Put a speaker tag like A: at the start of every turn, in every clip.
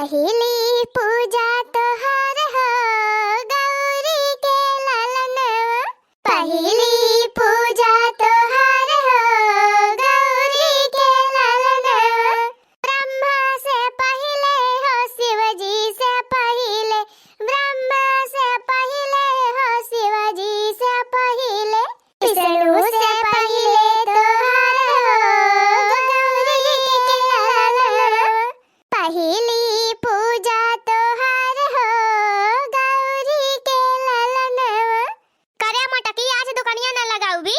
A: पहली पूजा तोहर हो गौरी के ललनवा। पहली पूजा तोहर हो गौरी के ललनवा। ब्रह्मा से पहले हो शिव जी से पहले, ब्रह्मा से पहले हो शिव जी से पहले, विष्णु से पहले तोहर हो गौरी के ललनवा। पहली पूजा तोहर हो गौरी के ललनवा। करे मोटकी आज दुकानिया ना लगाऊ भी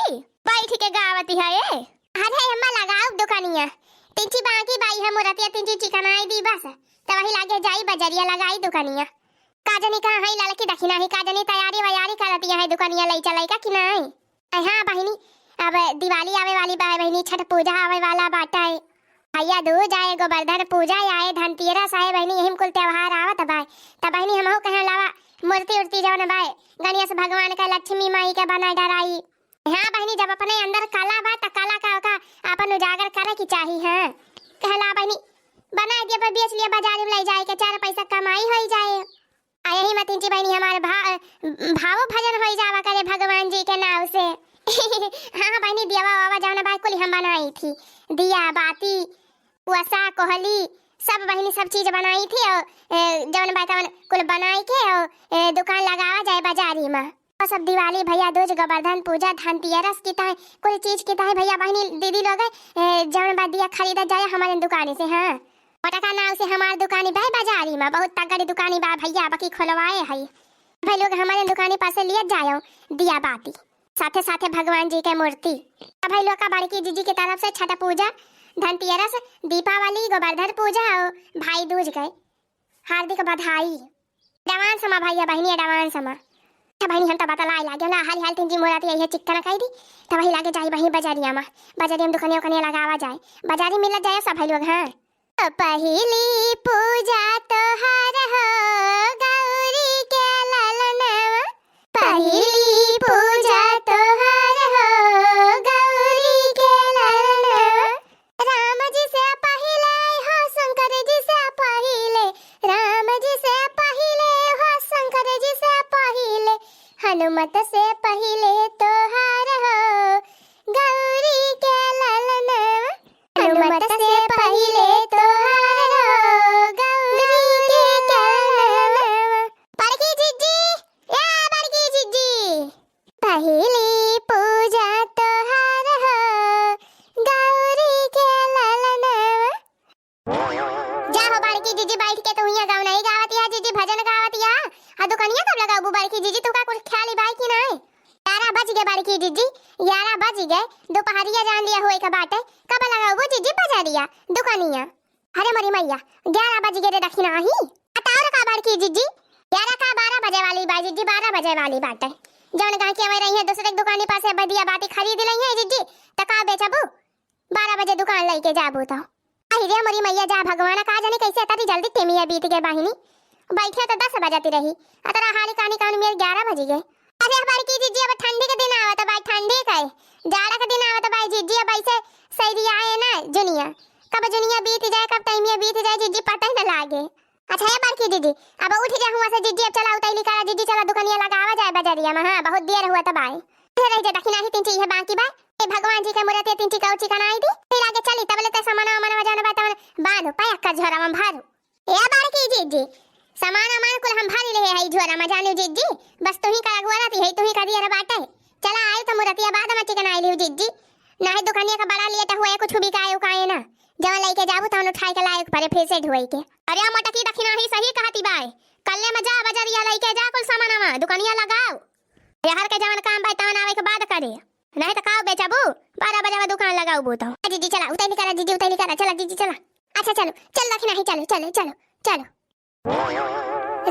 A: बैठ के गावती है ये। अरे अम्मा लगाऊ दुकानिया, तिंची बाकी बाई है मोरतिया तिंची चिकनाई दी बस त वही लागे जाई बजरिया लगाई दुकानिया। काजनी का है लड़की दखिना है, काजनी तैयारी वयारी करती है दुकानिया लई चलाई का कि नहीं। हां बहिनी अब दिवाली आवे वाली बा बहिनी, छठ पूजा आवे वाला बाटा है, भैया दूज आए, गोवर्धन पूजा आए, धनतेरस आए बहनी, यही कुल त्योहार आवत बाय। त बहनी हमहु कहे लावा मूर्ति उर्ति जवन बाय गणेश भगवान का लक्ष्मी माई के बना डराई। हां बहनी जब अपने अंदर कला बा त कला का अपन उजागर करे की चाही है। कहला बहनी बना दिया पर बेच लिया बाजार में ले जाए के चार पैसा कमाई होई जाए। आ यही मत इंची बहनी हमारे भाव भजन होई जावा करे भगवान जी के नाम से। हां बहनी दिया बाबा जवन बाय कुल हम बनाई थी, दिया बाती वसा कोहली सब बहनी सब चीज बनाई थी और जवन बाय कुल बनाई के और दुकान लगावा जाए बाजारी में। और सब दिवाली भैया दूज गोवर्धन पूजा धनतेरस की ताई कोई चीज की ताई भैया बहनी दीदी लोग जवन बाय दिया खरीदा जाए हमारे दुकान से। हां पटका नाव से हमार दुकानी बाय बाजारी में बहुत तगड़ी दुकानी बा भैया बाकी खोलवाए है भाई लोग हमारे दुकानी पास से लिए जाओ दिया बाती साथे साथे भगवान जी के मूर्ति। अब भाई लोग का बड़की जीजी की तरफ से छठ पूजा धनतेरस दीपावली गोवर्धन पूजा और भाई दूज गए हार्दिक बधाई। डवान समा भैया बहनी डवान समा बहनी हम तो बतलाई लागे ना हाल हाल तिंजी मोराती यही चिक्कन कही दी तो वही लागे जाई बहनी बाजारिया में, बाजारी में दुकानिया उकनिया लगावा जाए बाजारी मिल जाए सब भाई लोग। हां तो पहली पूजा तोहर हो गौरी के ललनवा। पहली पूजा तोहर हो गौरी के ललनवा। राम जी से पहले हो शंकर जी से पहले, राम जी से पहले हो शंकर जी से पहले, हनुमत से पहले तोहर हो गौरी के ललनवा। हनुमत से पहले तोहर हो गौरी के ललनवा। बड़की जीजी या बड़की जीजी पहली पूजा तोहर हो गौरी के ललनवा। जा हो बड़की जीजी बैठ के तो हुइया गाँव नहीं गावतिया जीजी भजन गावतिया। आ दुकानिया कब लगाऊ बड़की जीजी तू का कुछ ख्याली बाई कि नहीं। 11 बज गए बड़की जीजी 11 बज गए दोपहरिया जान लिया होए का बाटे कब लगाऊ जीजी बाजारिया दुकानिया। अरे मरी मैया 11 बज गए रे दखिना ही अतार का बड़की जीजी 11 का 12 बजे वाली बा जीजी 12 बजे वाली बाटे जौन गांव के रही है दूसरे दुकानी पास है बदिया बाती खरीद लई है जीजी त का बेचबू 12 बजे दुकान लेके जाबू तो। आई रे मरी मैया जा भगवान का जाने कैसे तरी जल्दी टेमिया बीत गए बहिनी बैठे तो 10 बजाती रही अतरा हाली कहानी मेरे 11 बज गए। अरे बड़की जीजी अब ठंडी के दिन आवत भाई ठंडी का जाड़ा का दिन आवत भाई जीजी अब ऐसे सही आए ना जुनिया कब जुनिया बीत जाए कब टाइमिया बीत जाए जीजी पता ही न लागे। अच्छा है बड़की जीजी अब उठ जा हुआ से जीजी अब चला उतैली करा जीजी चला दुकानिया लगावा जाए बाजारिया में। हां बहुत देर हुआ तब आए फिर रह जा दखिना ही तिंची है बाकी बा ए भगवान जी के मूर्ति तिंची का उची कनाई दी फिर आगे चली तबले त सामान मन जाने बा तवन बांधो पाया का झोरा में भारू। ए बड़की जीजी सामान अमान कुल हम भारी ले है झोरा में जाने जीजी बस तू ही का अगवाती है तू ही का दिया बाटे चला आए तो मूर्तिया बाद में चिकन आई लियो जीजी ना है दुकानिया का बड़ा लिए त हुए कुछ भी काए उकाए ना जब लेके जाबू त उठाई के लायक परे फिर से ढोई के। अरे मोटकी दखिना ही सही कहती बाय कल्ले में जा बाजारिया लेके जा कुल सामानवा दुकानिया लगाओ यार के जवन काम भाई तवन आवे के बाद करे नहीं तो काओ बेचबू 12 बजे दुकान लगाऊ बू तो। जीजी चला उतैली करा जीजी उतैली करा चला जीजी चला। अच्छा चलो चल दखिना ही चलो चलो चलो चलो।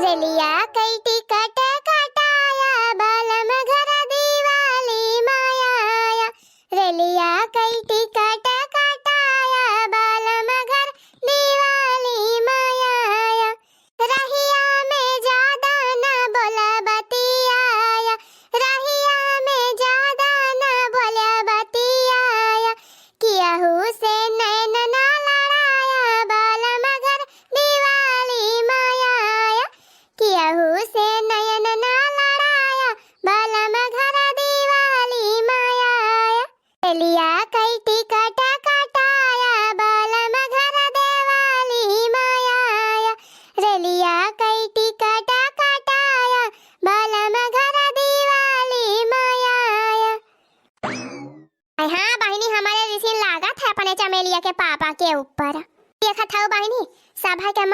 A: रेलिया कई टिकट कटाया बालम घर दिवाली माया रेलिया कई टिकट कटाया बालम घर दिवाली माया रहिया में ज्यादा न बोला बतियाया रहिया में ज्यादा न बोला बतियाया किया से नैन ना लड़ाया बालम घर दिवाली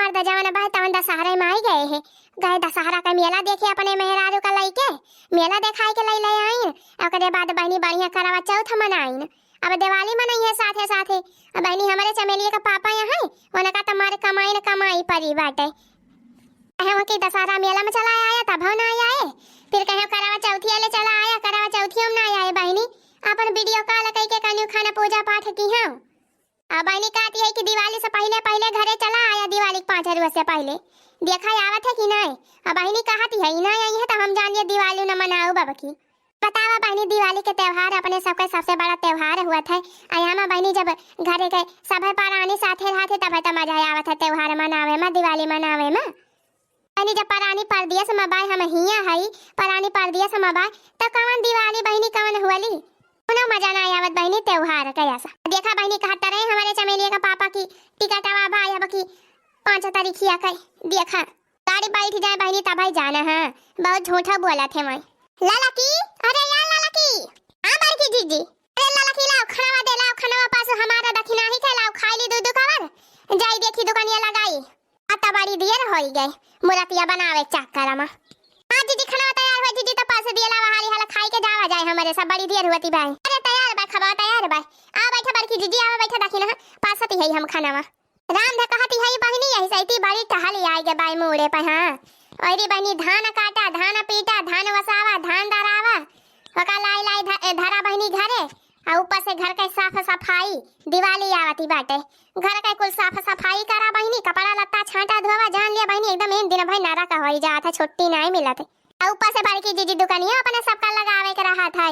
A: हमार द जवान बा तवन दशहरा में आई गए दशहरा का मेला देखे अपने मेहरारू का लइके मेला देखाए के ले आई। ओकरे बाद बहनी बढ़िया करवा चौथ मनाइन। अब दिवाली मनाई है साथे साथे। अब बहनी हमारे चमेलिया का पापा यहाँ है उनका तुम्हारे कमाई न कमाई परी बाटे। कहे कि दशहरा मेला में चला आया तब ना आए, फिर कहे करवा चौथी ले चला आया करवा चौथी में ना आए। बहनी अपन वीडियो कॉल कई के कन्यू खाना पूजा पाठ की है। अब बहनी कहती है कि दिवाली से पहले पहले घरे चला आया, दिवाली 5 रोज से पहले देखा आवत है कि नहीं। अब बहनी कहती है ना आई है तो हम जानिए दिवाली न मनाओ बाबा की। बतावा बहनी दिवाली के त्योहार अपने सबका सबसे बड़ा त्योहार हुआ था। यहाँ बहनी जब घरे के सब परानी साथे रहते तब तो मजा आवत है त्योहार मनावे में दिवाली मनावे में। बहनी जब परानी परदियस में बाय हम हिया हई परानी परदियस में बाय तो कौन दिवाली बहनी कौन हुआली उना मजा ना आवत बहनी त्योहार कैसा। देखा बहनी कहता रहे हमारे चमेलिया का पापा की टिकट आवा अब की 5 तारीखिया कई देखा गाड़ी बैठ जाए बहनी तब ही जाना है। बहुत झूठा बोला थे मैं। लाला की अरे यार लाला की हां बड़की जीजी अरे लाला की लाओ खाना दे लाओ खाना पास हमारा दक्षिणा ही के लाओ खाई ली दूध कवर जाई देखी दुकानिया लगाई आता बड़ी देर होई गई मुरतिया बनावे चक्कर में। हां जीजी खाना तैयार हो जीजी तो पास दिए लावा हाली हाल खाई के जावा जाए हमारे सब बड़ी देर होती भाई। अरे तैयार बा खबा तैयार बा आ बैठा बड़की जीजी आ बैठा दक्षिणा पासती है हम खाना में। राम ध कहती है बहनी यही सैती बड़ी टहली आई के बाई मुड़े पे। हां अरे बहनी धान काटा धान पीटा धान वसावा धान दरावा ओका लाई लाई धरा बहनी घरे और ऊपर से घर के साफ सफाई दिवाली आवती बाटे घर के कुल साफ सफाई करा बहनी कपड़ा लत्ता छांटा धोवा जान लिया बहनी एकदम एक दिन भाई नारा का होई जात है छुट्टी नहीं मिलत और ऊपर से बड़की जीजी दुकानिया अपने सबका लगावे के रहा था।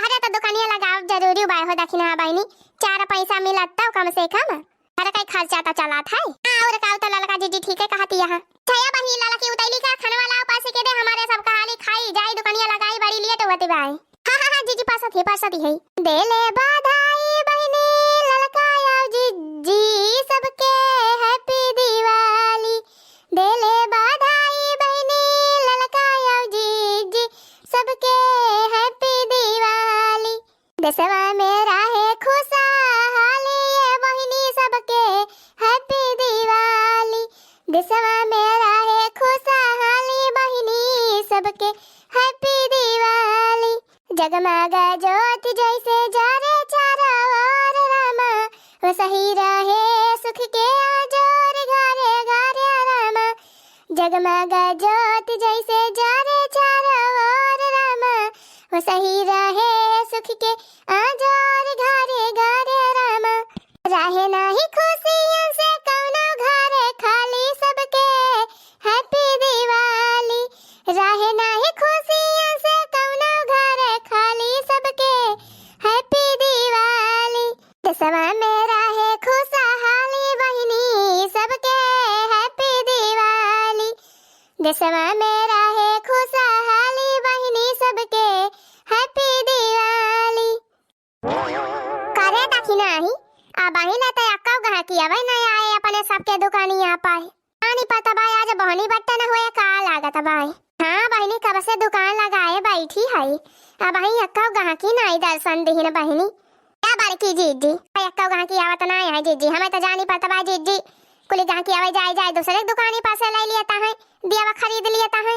A: अरे तो दुकानिया लगाव जरूरी बाय हो दक्षिणा बहनी 4 पैसा मिलत तो कम से कम घर का खर्चा तो चला था। और का तो ललका जीजी ठीक है कहती है छया बहनी लाला की उतैली का खाना वाला पास के दे हमारे सब कहानी खाई जाई दुकानिया लगाई बड़ी लेट होती बाई। हां जीजी पासती है दे ले बधाई बहनी ललका आओ जीजी सबके हैप्पी दिवाली दे ले बधाई बहनी ललका आओ जीजी सबके हैप्पी दिवाली देशवा मेरा है खुशहाली ये बहनी सबके हैप्पी दिवाली देशवा मेरा है खुशहाली बहनी सबके हैप्पी दिवाली जगमगा ज्योति जैसे जारे चारों ओर रामा वो सही रहे सुख के आजोर घरे घरे रामा जगमगा ज्योति जैसे जारे चारों ओर रामा वो सही रहे सुख के आजोर घरे घरे रामा रहे नहीं खुशियों से कौनो घरे खाली सबके हैप्पी दिवाली रहे नहीं खुशियों से कौनो घरे खाली सबके हैप्पी दिवाली देशवा मेरा है खुशहाली बहनी सबके हैप्पी दिवाली देशवा मेरा है खुशहाली बहनी सबके हैप्पी दिवाली। करे दक्षिणा ही आ बहनी तो अक्का गहा की अब नहीं आए अपने सबके दुकानिया पाए नहीं पता भाई आज बहनी बट्टा न हुए का लागत भाई। हाँ बहनी कब से दुकान लगाए बैठी है अब वही अक्का गहा की नहीं दर्शन दीन बहनी क्या बड़की जीजी अक्का गहा की आवत नहीं है जीजी हमें तो जानी पता भाई जीजी कुली गहा की आवे जाए जाए दूसरे दुकानी पास ले लिया है दिया खरीद लिया है।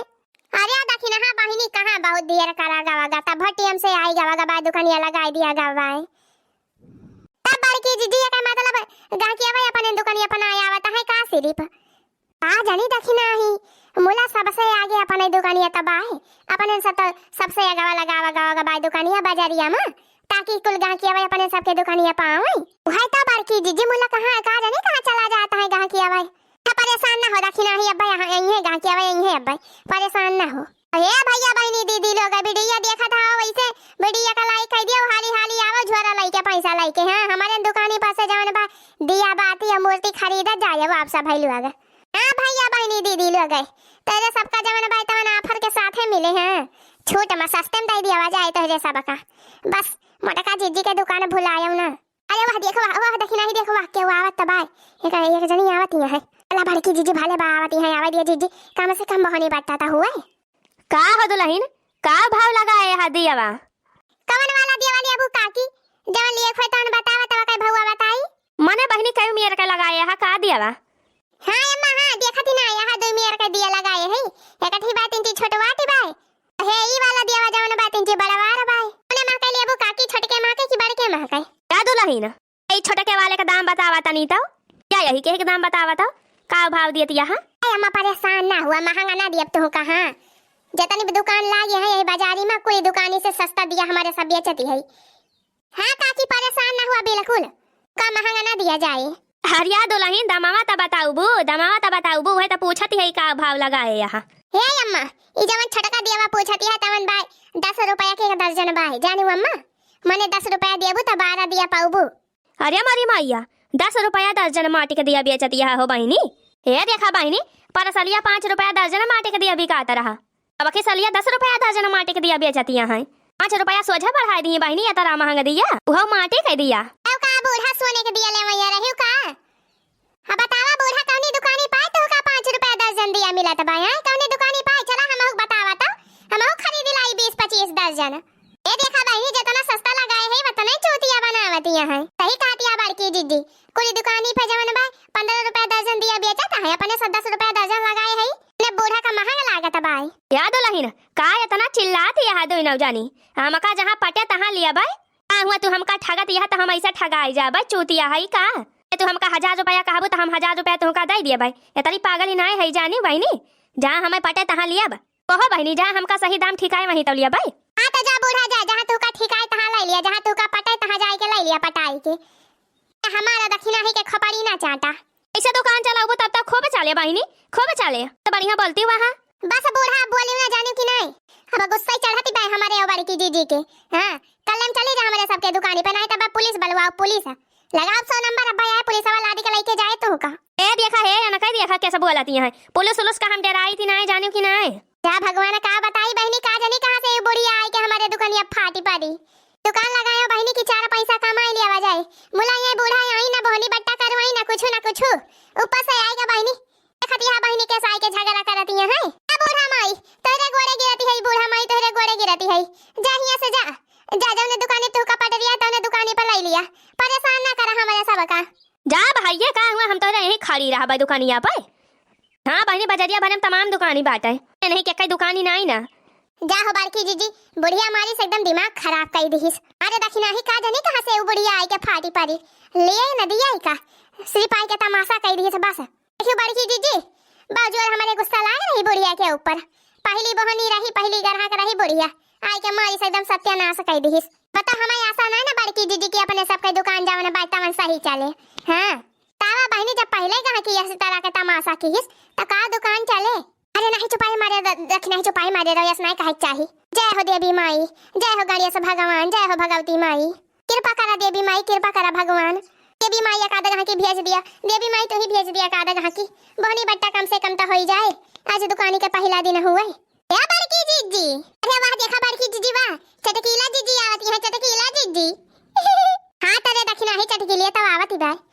A: अरे दक्षिणा हाँ बहनी कहाँ बहुत देर करा गवागा तब भटियम से आई गवागा बाद दुकानिया लगा दिया गवाए तब बड़की जीजी का मतलब गहा की आवे अपने दुकानिया अपना आवत है का सिर्फ आ जानी दक्षिणा ही मुला सबसे आगे अपने दुकानिया तबाह अपने सबसे आगे लगावा गावा बाय दुकानिया बाजारिया में ताकि कुल गाहकी आवे अपने सबके दुकानिया पावे उहाय ता बड़की जीजी मुला कहां का जाने कहां चला जाता है गाहकी आवे परेशान ना हो दक्षिणा ही अब्बा यहां यही है गाहकी आवे यही है अब्बा परेशान ना हो। ए भैया बहनी दीदी लोग वीडियो देखा था वैसे वीडियो का लाइक कर दियो हाली हाली आवो झोरा लेके पैसा लेके। हां हमारे दुकानी पास जवन बा दिया बाती या मूर्ति खरीदा जाए वो आप सब भाई लोग। हां भैया बहनी दीदी लोग तेरे सबका जवन बा तवन ऑफर के साथ है मिले हैं छूट में सस्ते में दे दिया जाए तो जे सबका बस मोटका जीजी के दुकान भुलायो ना। अरे वाह देखो वाह दक्षिणा ही देखो वाह के आवत तबाय एक जनी आवत है अल्लाह बड़की जीजी भाले बा आवत है आवे दिया जीजी कम से कम बहनी बाटता हुआ
B: का हो दुल्हन का भाव लगाए है दियावा
A: कवन वाला दिवाली अबू काकी जवन लिए खोई तन बतावा तवा के भौवा बताई
B: मने बहनी कई मेर का लगाए है का दियावा
A: हाँ अम्मा हाँ देखत ही ना यहाँ दो मेर का दिया लगाए है एकठी बात इंची छोटवाटी बाय हे ई वाला दिया जवन बात इंची बड़वार बाय ओने मां के लेबो काकी छोटके मां के की बड़के मां के
B: क्या दुल्हन ए छोटके वाले का दाम बतावा तनी तो क्या यही के दाम बतावा तो का भाव दियत यहाँ
A: अम्मा परेशान ना हुआ महंगा ना दिया तो कहां जतनी दुकान लागे है यही बाजारी में कोई दुकानी से सस्ता दिया हमारे सब बेचती है हाँ काकी परेशान ना हुआ बिल्कुल का महंगा ना दिया जाए
B: हरिया दुल्हन दमावा त बताऊ बू है तो पूछती है का भाव लगाए यहाँ
A: हे अम्मा ई जवन छटका दियावा पूछती है तवन बाय 10 रुपया के एक दर्जन बाय जानू अम्मा मने 10 रुपया देबू त 12 दिया पाऊबू
B: अरे मारी मैया 10 रुपया दर्जन माटी के दिया बेचती है हो बहिनी हे देखा बहिनी पर सलिया 5 रुपया दर्जन माटी के दिया बिकाता रहा अब के सलिया 10 रुपया दर्जन माटी के दिया बेचती है 5 रुपया सोझा बढ़ा दी बहिनी इतना महंगा दिया वो माटी के दिया
A: अब का बूढ़ा सोने के दिया ले मैया रही का अब बतावा बूढ़ा कौनी दुकानी पाए तो का 5 रुपया दर्जन दिया मिला त भाई कौनी दुकानी पाए चला हमहु बतावा तो हमहु खरीद लाई 20-25 दर्जन ए देखा बहिनी जितना सस्ता लगाए है वतने चूतिया बनावती है सही कहती है बड़की दीदी कोई दुकानी पे जवन भाई 15 रुपया दर्जन दिया बेचता है अपने 10 रुपया दर्जन लगाए है ने बूढ़ा का महंगा लागत भाई
B: या दुल्हन का इतना चिल्लाती है दो नौ जानी हमका जहाँ पटे तहाँ लिया भाई का हुआ तू हमका ठगत यह तो हम ऐसा ठगाई जा भाई चूतिया है का तू हमका 1000 रुपया कहबू तो हम 1000 रुपया तुमका दे दिया भाई इतनी पागल ही ना है जानी बहनी जहाँ हमें पटे तहाँ लिया कहो बहनी जहाँ हमका सही दाम ठिकाए वहीं तो लिया भाई
A: हां तो जा बूढ़ा जा जहाँ तू का ठिकाए तहाँ ले लिया जहाँ तू का पटे तहाँ जाए के ले लिया पटाई के हमारा दक्षिणा ही के खपड़ी ना चाटा
B: ऐसे दुकान चलाओ तब तक खूब चले बहनी खूब चले तो बढ़िया बोलती वहाँ
A: बस बूढ़ा बोली ना जाने की नहीं अब गुस्सा चढ़ती भाई हमारे और बड़ी दीदी के हां कल हम चले जा हमारे सबके दुकान पे नहीं तब पुलिस बुलवाओ पुलिस लगाओ 100 नंबर अब आया पुलिस वाला आदि के लेके जाए तो का
B: ए देखा है या ना कह देखा कैसे बोलती है पुलिस उलिस का हम डराई थी ना जाने की नहीं
A: क्या भगवान का बताई बहनी का जानी कहां से बुढ़िया आई के हमारे दुकानिया फाटी पड़ी दुकान लगायो बहनी की 4 पैसा कमाई लिया जाए मुला ये बूढ़ा आई ना बहनी बट्टा करवाई ना कुछ ऊपर से आएगा बहनी खतिया बहनी के साई के झगड़ा करती है ए बूढ़ा माई तेरे गोड़े गिरती है बूढ़ा माई तेरे गोड़े गिरती है जा यहां से जा ने दुकानी तू का पट दिया तूने दुकानी पर ले लिया परेशान ना कर हमारे सब का
B: जा भाई ये का हुआ हम तो यहीं खड़ी रहा भाई दुकानिया पर हाँ बहनी बजरिया भरे में तमाम दुकानी बाटे नहीं क्या कई दुकानी नहीं ना
A: जा हो बारकी जीजी बुढ़िया मारी से एकदम दिमाग खराब कर दीस अरे दक्षिणा ही का जाने कहां से वो बुढ़िया आई के फाटी पड़ी ले न दिया ही का सिर्फ आई के तमाशा कर दीस बस देखियो बारकी जीजी बाजू और हमारे गुस्सा लाग रही बुढ़िया के ऊपर पहली बहनी रही पहली ग्राहक रही बुढ़िया आई के मारी से एकदम सत्यानाश कर दीस पता हमें आशा ना बारकी जीजी की अपने सबके दुकान जावने बात सही चले हां तावा बहनी जब पहले कहा कि इस तरह का तमाशा कीस तो का दुकान चले अरे नहीं चुपाई मारे दक्षिणा चुपाई मारे रहो यस नहीं कहे चाहिए जय हो देवी माई जय हो गणेश भगवान जय हो भगवती माई कृपा करा देवी माई कृपा करा भगवान देवी माई एक आधा की भेज दिया देवी माई तो ही भेज दिया एक आधा की बहनी बट्टा कम से कम तो हो जाए आज दुकानी का पहला दिन हुआ या बड़की जीजी अरे वाह देखा बड़की जीजी वाह चटकीला जीजी आवती है चटकीला जीजी हां तेरे दक्षिणा ही चटकीली तो आवती भाई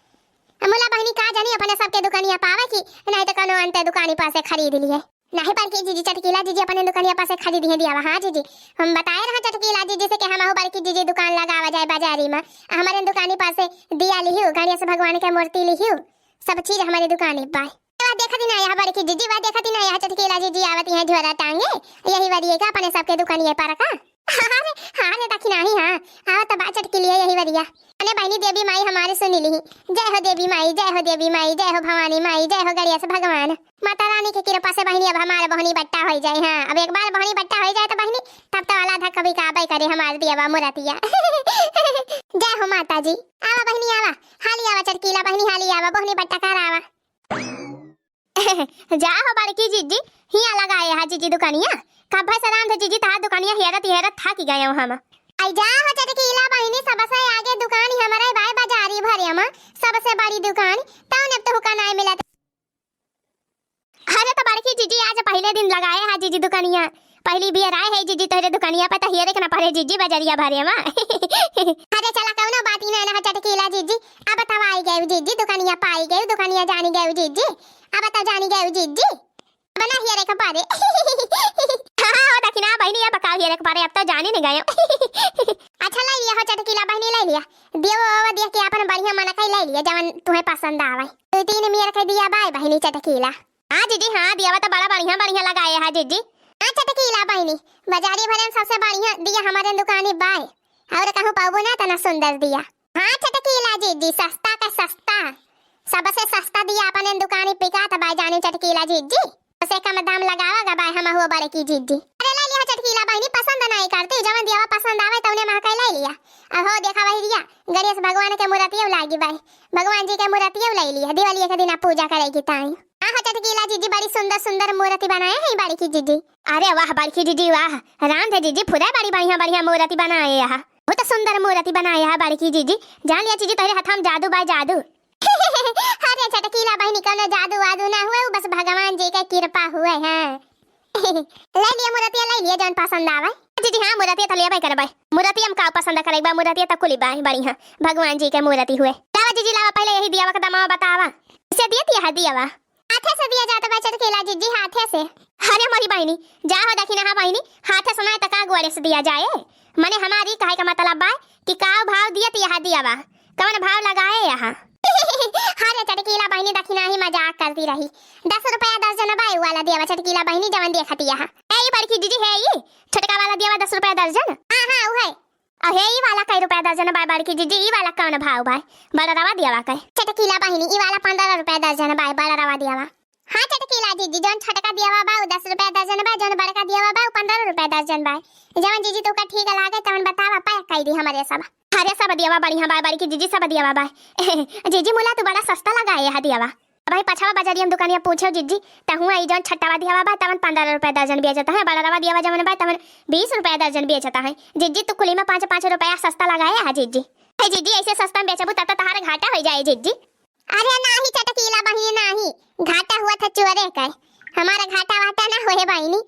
A: मुला बहनी का जानी अपने सबके दुकानिया पावे की नहीं तो कनो अंते दुकानी पासे खरीद लिए नहीं पर की जीजी चटकीला जीजी अपने दुकानिया पासे खरीद ही दिया हां जीजी हम बताए रहा चटकीला जीजी से कि हम हो बड़की जीजी दुकान लगावा जाए बाजारी में हमारे दुकानी पासे दिया लिहियो गणेश भगवान के मूर्ति लिहियो सब चीज हमारी दुकानी पाए वा देखती ना यहां बड़की जीजी वा देखती ना यहां चटकीला जीजी आवती है झोरा टांगे यही वरिएगा अपने सबके दुकानिया पर का हां दक्षिणा ही हां आओ तो बात चटकी लिए यही वरिया अने बहनी देवी माई हमारे सुनी ली जय हो देवी माई जय हो देवी माई जय हो भवानी माई जय हो गणेश भगवान माता रानी की कृपा से बहनी अब हमारे बहनी बट्टा हो जाए हां अब एक बार बहनी बट्टा हो जाए तो बहनी तब तो वाला था कभी काबे करे हमारे दिया मुरतिया जय हो माता जी आवा बहनी आवा हाली आवा चटकीला बहनी हाली आवा बहनी बट्टा कर आवा जा हो बड़की जीजी हिया लगाए हा जीजी दुकानिया कब सराम जीजी ता दुकानिया हेरत था कि गए हम आई जा हो चटकीला बहनी सबसे आगे दुकान हमारे भाई बाजारी भरे में सबसे बड़ी दुकान तौने तो हुका नहीं मिला अरे तो बड़की जीजी आज पहले दिन लगाए हा जीजी दुकानिया पहली भी राय है जीजी तोरे दुकानिया पे तो हेरे के ना पड़े जीजी बाजारिया भरे में अरे चला कौनो बात ही ना चटकीला जीजी अब बताओ आई गए जीजी दुकानिया पाई गए दुकानिया जानी गए जीजी अब बताओ जानी गए जीजी बना हेरे के पारे हां दक्षिणा
B: का बहनी अब बताओ ये बारे, अब तो जाने नहीं गए।
A: अच्छा ले लिया हो चटकीला बहनी, ले लिया दियो बाबा दिया के अपन बढ़िया मन का ले लिया जवन तुम्हें पसंद आवे। तो तीन मियर के दिया बाय बहनी चटकीला।
B: हाँ जीजी हाँ दिया तो बड़ा बढ़िया बढ़िया लगाए है जीजी।
A: हाँ चटकीला बहनी बाजारी भरे में सबसे बढ़िया दिया हमारे दुकानी बाय, और कहूँ पाबो ना तना सुंदर दिया। हाँ चटकीला जीजी सस्ता का सस्ता, सबसे सस्ता दिया अपने दुकानी पिका त बाय जाने चटकीला जीजी, उसे कम दाम लगावा बाय हम हुआ बड़े की जीजी। अरे ले लिया चटकीला बहनी, पसंद नहीं करती जवन दिया पसंद आवे तौने महका ले लिया। अब हो देखा वही दिया गणेश भगवान के मूर्तियों लागी बाय, भगवान जी के मूर्तियों ले लिया दिवाली के दिन पूजा करेगी ताई। हाँ चटकीला जीजी बड़ी सुंदर सुंदर मूर्ति बनाए हैं बड़ी की जीजी।
B: अरे वाह बड़की जीजी वाह, राम थे जीजी खुदा बड़ी बढ़िया बढ़िया मूर्ति बनाए है, बहुत सुंदर मूर्ति बनाए है बड़की जीजी। जान लिया जीजी तेरे हाथ हम जादू बाय जादू।
A: अरे चटकीला बहनी कोनो जादू वादू ना हुए, बस भगवान जी के कृपा हुए हैं। ले लिया मूर्तियां ले लिया जौन पसंद आवे।
B: जीजी हाँ मूर्ति तो लिया भाई करबाई, मूर्ति हम का पसंद करेगा, मूर्ति तो कुली बाई बढ़िया भगवान जी के मूर्ति हुए। लावा जीजी लावा पहले यही दिया का दमा बतावा, इसे दिया दिया
A: हाथे से दिया जाता है चटकीला जीजी, हाथे से।
B: अरे हमारी बहनी जा हो देखी ना बहनी, हाथे सुनाए तो का गोड़े से दिया जाए, मने हमारी कहे का मतलब बा कि का भाव दिया दिया बा कौन भाव लगाए यहाँ।
A: अरे चटकीला बहनी दखिना ही मजाक करती रही, 10 रुपया दर्जन बाई वाला दिया चटकीला बहनी जवन देखती है।
B: ए बड़की जीजी है ये छोटका वाला दिया 10 रुपया दर्जन।
A: हां हां वो है।
B: और ये वाला कई रुपया दर्जन बाय बड़की जीजी, ई वाला कौन भाव बाय बड़ा रवा दिया कई
A: चटकीला बहनी, ई वाला 15 रुपया दर्जन बाय बड़ा रवा दिया। हां चटकीला जीजी जौन छोटका दिया बा 10 रुपया दर्जन बा, जौन बड़का दिया बा 15 रुपया दर्जन बा। जवन जीजी तो का ठीक लागे तवन बतावा पैक कर दी हमारे सब।
B: अरे सब दिया बढ़िया बाय बड़की जीजी सब दिया बाय। जीजी मुला तो बड़ा सस्ता लगाए है दिया भाई, पछवा बाजारी हम दुकानिया पूछो जीजी त हुआ ई जौन छट्टावा दिया बा तवन 15 रुपया दर्जन बेचता है, बड़ा रवा दिया जवन बा तवन 20 रुपया दर्जन बेचता है। जीजी तो कुली में 5-5 रुपया सस्ता लगाया है जीजी। है जीजी ऐसे सस्ता में बेचबू तब तहार घाटा हो जाए जीजी।
A: अरे नाही चटकीला बहनी नाही, घाटा हुआ था चोरे कर, हमारा घाटा वाटा ना होए बहनी,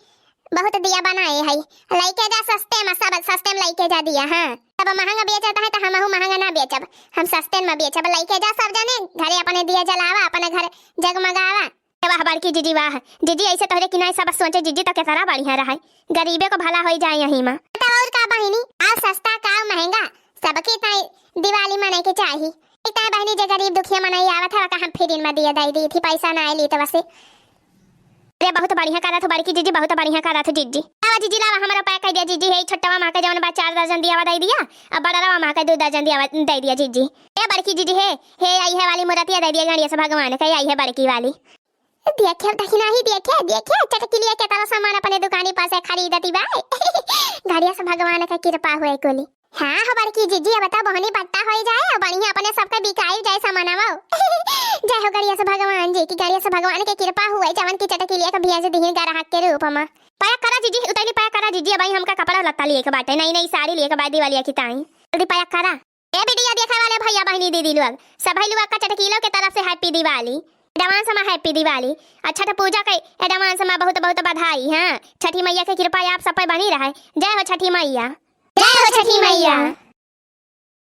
A: बहुत दिया बनाए है। लइके जा सस्ते में, सब सस्ते में लइके जा दिया। हां तब महंगा बेचता है तो हम महंगा ना बेचब, हम सस्ते में बेचब। लइके जा सब जने घरे अपने दिया जलावा, अपने घर जगमगावा।
B: वाह बड़की जीजी वाह, जीजी ऐसे तोहरे किनारे सब सोचे जीजी तो कितना बढ़िया रहा, गरीबे को भला हो जाए यहीं में।
A: तो और का बहनी आ सस्ता का महंगा सबके ताई दिवाली मनाए के चाहिए। इतना बहनी जे गरीब दुखिया मनाई आवत है का हम फ्री में दिया दई दी थी, पैसा ना आइली तो वैसे।
B: अरे बहुत बढ़िया करा था बड़की जीजी, बहुत बढ़िया करा था जीजी। आवा जीजी लावा हमारा पैक कर दिया जीजी, है छोटवा मां का जवन बा 4 दर्जन दिया दे दिया, अब बड़ा रवा मां का 2 दर्जन दिया दे दिया जीजी। ए बड़की जीजी है आई है वाली मूर्ति दे दिया गणेश भगवान का, आई है बड़की वाली।
A: देखे दखिना ही देखे चटकीलिया के तरह सामान अपने दुकानी पर से खरीदती बाय। गणेश भगवान का कृपा हुए कोली। हाँ हो बड़की जीजी बता बहनी बट्टा हो जाए बढ़िया अपने सबके बिकाई जाए सामानवा। जय हो गणेश भगवान जी की, गणेश भगवान के कृपा हुए जवन की चटकीलिया का भेज दीन ग्राहक के रूप में।
B: पाया करा जीजी, उतली पाया करा जीजी, भाई हमका कपड़ा लत्ता लिए के बाटे, नई नई साड़ी लिए के बाद दिवाली की ताई जल्दी पाया करा। ए वीडियो देखने वाले भैया बहनी दीदी लोग सब भाई लोग का चटकीलों के तरफ से हैप्पी दिवाली, एडवांस में हैप्पी दिवाली। अच्छा तो पूजा के एडवांस में बहुत बहुत बधाई। हां छठी मैया की कृपा आप सब पे बनी रहे। जय हो छठी मैया,
A: जय हो छठी मैया।